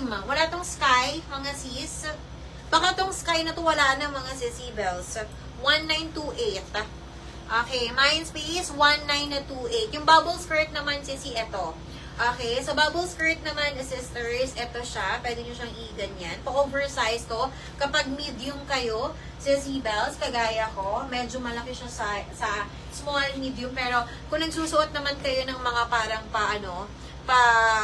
cream. Wala tong sky, mga sis. Baka tong sky na to wala na, mga sissy bells. 1928. Okay, mind space, 1928. Yung bubble skirt naman, sissy, ito. Okay, so bubble skirt naman, sisters, ito siya. Pwede nyo siyang i-ganyan. Pa-oversize to. Kapag medium kayo, sissy bells, kagaya ko, medyo malaki siya sa small, medium. Pero kung nagsusuot naman kayo ng mga parang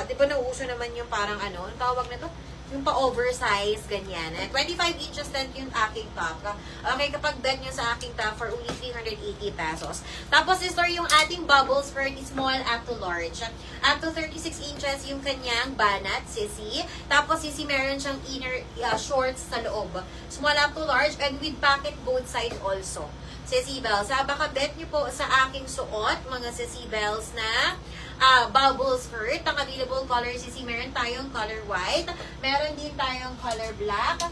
di ba nauuso naman yung parang ang tawag na to? Yung pa-oversize, ganyan. 25 inches length yung aking top. Okay, kapag bet nyo sa aking top for only 380 pesos. Tapos, sister, yung ating bubble skirt is small up to large. Up to 36 inches yung kanyang banat, sissy. Tapos, sissy, meron siyang inner shorts sa loob. Small up to large and with pocket both side also. Sissy bells. Baka bet nyo po sa aking suot, mga sissy bells, na bubble skirt. Ang available color, sissy, meron tayong color white. Meron din tayong color black,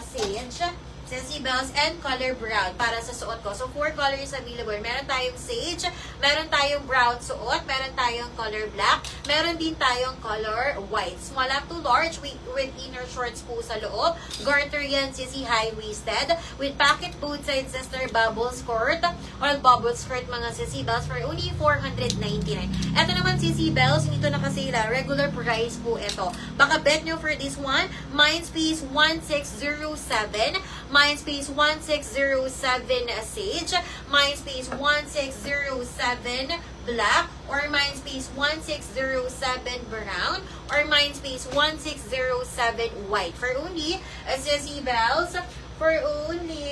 sage, sissy bells, and color brown para sa suot ko. So, 4 colors available. Meron tayong sage, meron tayong brown suot, meron tayong color black, meron din tayong color white. Small up to large with inner shorts po sa loob. Garter yan, sissy, high-waisted. With pocket both sides, sister, bubble skirt or bubble skirt, mga sissy bells, for only 499. Ito naman, sissy bells, hindi ito nakasila. Regular price po ito. Baka bet nyo for this one, Mindspace 1607, Mindspace 1607 sage, Mindspace 1607 black, or Mindspace 1607 brown, or Mindspace 1607 white. For only, sissy bells, for only